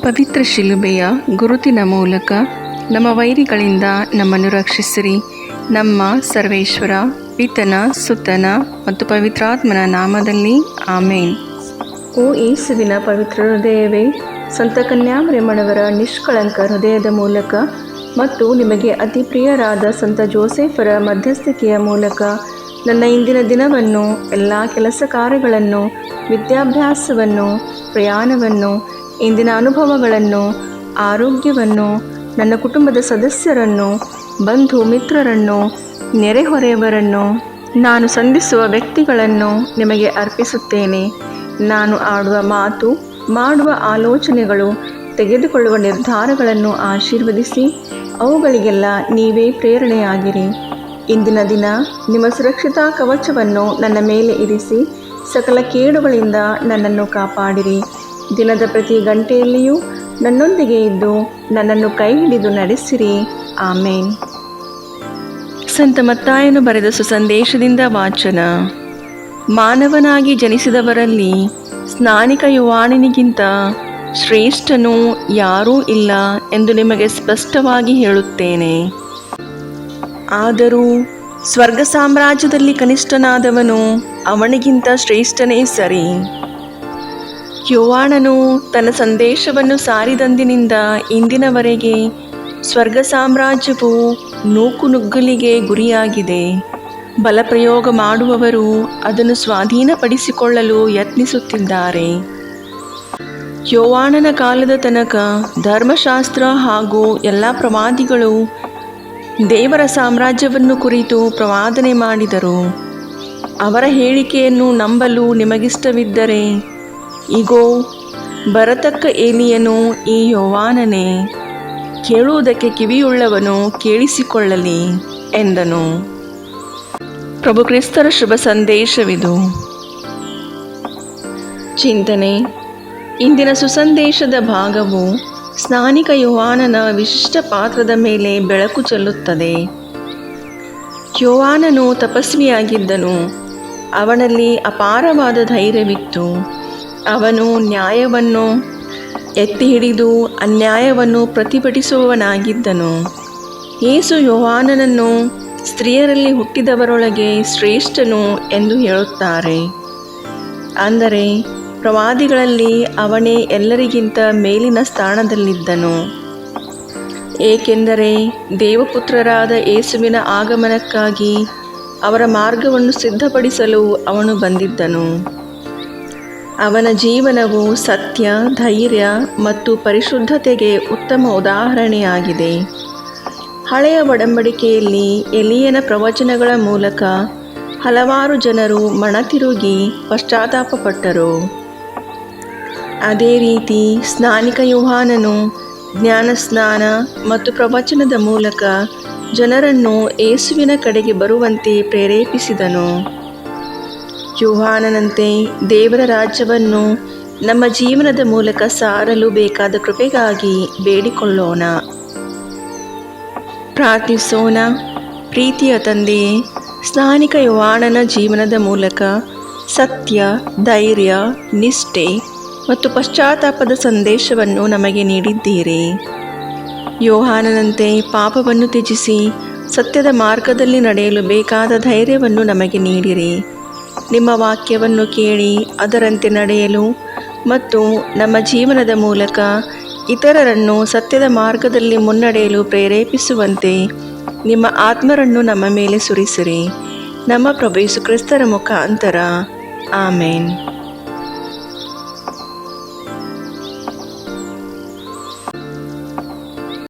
ಪವಿತ್ರ ಶಿಲುಬೆಯ ಗುರುತಿನ ಮೂಲಕ ನಮ್ಮ ವೈರಿಗಳಿಂದ ನಮ್ಮನ್ನು ರಕ್ಷಿಸಿರಿ. ನಮ್ಮ ಸರ್ವೇಶ್ವರ, ಪಿತನ, ಸುತನ ಮತ್ತು ಪವಿತ್ರಾತ್ಮನ ನಾಮದಲ್ಲಿ ಆಮೇನ್. ಓ ಯೇಸುವಿನ ಪವಿತ್ರ ಹೃದಯವೇ, ಸಂತ ಕನ್ಯಾಮರಿಯಮ್ಮನವರ ನಿಷ್ಕಳಂಕ ಹೃದಯದ ಮೂಲಕ ಮತ್ತು ನಿಮಗೆ ಅತಿ ಪ್ರಿಯರಾದ ಸಂತ ಜೋಸೆಫರ ಮಧ್ಯಸ್ಥಿಕೆಯ ಮೂಲಕ ನನ್ನ ಇಂದಿನ ದಿನವನ್ನು, ಎಲ್ಲ ಕೆಲಸ ಕಾರ್ಯಗಳನ್ನು, ವಿದ್ಯಾಭ್ಯಾಸವನ್ನು, ಪ್ರಯಾಣವನ್ನು, ಇಂದಿನ ಅನುಭವಗಳನ್ನು, ಆರೋಗ್ಯವನ್ನು, ನನ್ನ ಕುಟುಂಬದ ಸದಸ್ಯರನ್ನು, ಬಂಧು ಮಿತ್ರರನ್ನು, ನೆರೆಹೊರೆಯವರನ್ನು, ನಾನು ಸಂಧಿಸುವ ವ್ಯಕ್ತಿಗಳನ್ನು ನಿಮಗೆ ಅರ್ಪಿಸುತ್ತೇನೆ. ನಾನು ಆಡುವ ಮಾತು, ಮಾಡುವ ಆಲೋಚನೆಗಳು, ತೆಗೆದುಕೊಳ್ಳುವ ನಿರ್ಧಾರಗಳನ್ನು ಆಶೀರ್ವದಿಸಿ ಅವುಗಳಿಗೆಲ್ಲ ನೀವೇ ಪ್ರೇರಣೆಯಾಗಿರಿ. ಇಂದಿನ ದಿನ ನಿಮ್ಮ ಸುರಕ್ಷತಾ ಕವಚವನ್ನು ನನ್ನ ಮೇಲೆ ಇರಿಸಿ ಸಕಲ ಕೇಡುಗಳಿಂದ ನನ್ನನ್ನು ಕಾಪಾಡಿರಿ. ದಿನದ ಪ್ರತಿ ಗಂಟೆಯಲ್ಲಿಯೂ ನನ್ನೊಂದಿಗೆ ಇದ್ದು ನನ್ನನ್ನು ಕೈ ಹಿಡಿದು ನಡೆಸಿರಿ. ಆಮೇನ್. ಸಂತ ಮತ್ತಾಯನು ಬರೆದ ಸುಸಂದೇಶದಿಂದ ವಾಚನ. ಮಾನವನಾಗಿ ಜನಿಸಿದವರಲ್ಲಿ ಸ್ನಾನಿಕ ಯೋಹಾನನಿಗಿಂತ ಶ್ರೇಷ್ಠನು ಯಾರೂ ಇಲ್ಲ ಎಂದು ನಿಮಗೆ ಸ್ಪಷ್ಟವಾಗಿ ಹೇಳುತ್ತೇನೆ. ಆದರೂ ಸ್ವರ್ಗ ಸಾಮ್ರಾಜ್ಯದಲ್ಲಿ ಕನಿಷ್ಠನಾದವನು ಅವನಿಗಿಂತ ಶ್ರೇಷ್ಠನೇ ಸರಿ. ಯೋಹಾನನು ತನ್ನ ಸಂದೇಶವನ್ನು ಸಾರಿದಂದಿನಿಂದ ಇಂದಿನವರೆಗೆ ಸ್ವರ್ಗ ಸಾಮ್ರಾಜ್ಯವು ನೂಕುನುಗ್ಗಲಿಗೆ ಗುರಿಯಾಗಿದೆ. ಬಲಪ್ರಯೋಗ ಮಾಡುವವರು ಅದನ್ನು ಸ್ವಾಧೀನಪಡಿಸಿಕೊಳ್ಳಲು ಯತ್ನಿಸುತ್ತಿದ್ದಾರೆ. ಯೋಹಾನನ ಕಾಲದ ತನಕ ಧರ್ಮಶಾಸ್ತ್ರ ಹಾಗೂ ಎಲ್ಲ ಪ್ರವಾದಿಗಳು ದೇವರ ಸಾಮ್ರಾಜ್ಯವನ್ನು ಕುರಿತು ಪ್ರವಾದನೆ ಮಾಡಿದರು. ಅವರ ಹೇಳಿಕೆಯನ್ನು ನಂಬಲು ನಿಮಗಿಷ್ಟವಿದ್ದರೆ, ಇಗೋ, ಬರತಕ್ಕ ಏಲಿಯನು ಈ ಯೋಹಾನನೇ. ಕೇಳುವುದಕ್ಕೆ ಕಿವಿಯುಳ್ಳವನು ಕೇಳಿಸಿಕೊಳ್ಳಲಿ ಎಂದನು. ಪ್ರಭು ಕ್ರಿಸ್ತರ ಶುಭ ಸಂದೇಶವಿದು. ಚಿಂತನೆ. ಇಂದಿನ ಸುಸಂದೇಶದ ಭಾಗವು ಸ್ನಾನಿಕ ಯೋಹಾನನ ವಿಶಿಷ್ಟ ಪಾತ್ರದ ಮೇಲೆ ಬೆಳಕು ಚೆಲ್ಲುತ್ತದೆ. ಯೋಹಾನನು ತಪಸ್ವಿಯಾಗಿದ್ದನು. ಅವನಲ್ಲಿ ಅಪಾರವಾದ ಧೈರ್ಯವಿತ್ತು. ಅವನು ನ್ಯಾಯವನ್ನು ಎತ್ತಿ ಹಿಡಿದು ಅನ್ಯಾಯವನ್ನು ಪ್ರತಿಭಟಿಸುವವನಾಗಿದ್ದನು. ಯೇಸು ಯೋಹಾನನನ್ನು ಸ್ತ್ರೀಯರಲ್ಲಿ ಹುಟ್ಟಿದವರೊಳಗೆ ಶ್ರೇಷ್ಠನು ಎಂದು ಹೇಳುತ್ತಾರೆ. ಅಂದರೆ ಪ್ರವಾದಿಗಳಲ್ಲಿ ಅವನೇ ಎಲ್ಲರಿಗಿಂತ ಮೇಲಿನ ಸ್ಥಾನದಲ್ಲಿದ್ದನು. ಏಕೆಂದರೆ ದೇವಪುತ್ರರಾದ ಯೇಸುವಿನ ಆಗಮನಕ್ಕಾಗಿ ಅವರ ಮಾರ್ಗವನ್ನು ಸಿದ್ಧಪಡಿಸಲು ಅವನು ಬಂದಿದ್ದನು. ಅವನ ಜೀವನವು ಸತ್ಯ, ಧೈರ್ಯ ಮತ್ತು ಪರಿಶುದ್ಧತೆಗೆ ಉತ್ತಮ ಉದಾಹರಣೆಯಾಗಿದೆ. ಹಳೆಯ ಒಡಂಬಡಿಕೆಯಲ್ಲಿ ಎಲೀಯನ ಪ್ರವಚನಗಳ ಮೂಲಕ ಹಲವಾರು ಜನರು ಮನತಿರುಗಿ ಪಶ್ಚಾತ್ತಾಪಪಟ್ಟರು. ಅದೇ ರೀತಿ ಸ್ನಾನಿಕ ಯೋಹಾನನು ಜ್ಞಾನಸ್ನಾನ ಮತ್ತು ಪ್ರವಚನದ ಮೂಲಕ ಜನರನ್ನು ಯೇಸುವಿನ ಕಡೆಗೆ ಬರುವಂತೆ ಪ್ರೇರೇಪಿಸಿದನು. ಯೋಹಾನನಂತೆ ದೇವರ ರಾಜ್ಯವನ್ನು ನಮ್ಮ ಜೀವನದ ಮೂಲಕ ಸಾರಲು ಬೇಕಾದ ಕೃಪೆಗಾಗಿ ಬೇಡಿಕೊಳ್ಳೋಣ. ಪ್ರಾರ್ಥಿಸೋಣ. ಪ್ರೀತಿಯ ತಂದೆಯೇ, ಸ್ನಾನಿಕ ಯೋಹಾನನ ಜೀವನದ ಮೂಲಕ ಸತ್ಯ, ಧೈರ್ಯ, ನಿಷ್ಠೆ ಮತ್ತು ಪಶ್ಚಾತ್ತಾಪದ ಸಂದೇಶವನ್ನು ನಮಗೆ ನೀಡಿದ್ದೀರಿ. ಯೋಹಾನನಂತೆ ಪಾಪವನ್ನು ತ್ಯಜಿಸಿ ಸತ್ಯದ ಮಾರ್ಗದಲ್ಲಿ ನಡೆಯಲು ಬೇಕಾದ ಧೈರ್ಯವನ್ನು ನಮಗೆ ನೀಡಿರಿ. ನಿಮ್ಮ ವಾಕ್ಯವನ್ನು ಕೇಳಿ ಅದರಂತೆ ನಡೆಯಲು ಮತ್ತು ನಮ್ಮ ಜೀವನದ ಮೂಲಕ ಇತರರನ್ನು ಸತ್ಯದ ಮಾರ್ಗದಲ್ಲಿ ಮುನ್ನಡೆಯಲು ಪ್ರೇರೇಪಿಸುವಂತೆ ನಿಮ್ಮ ಆತ್ಮರನ್ನು ನಮ್ಮ ಮೇಲೆ ಸುರಿಸಿರಿ. ನಮ್ಮ ಪ್ರಭು ಯೇಸು ಕ್ರಿಸ್ತರ ಮುಖಾಂತರ. ಆಮೇನ್.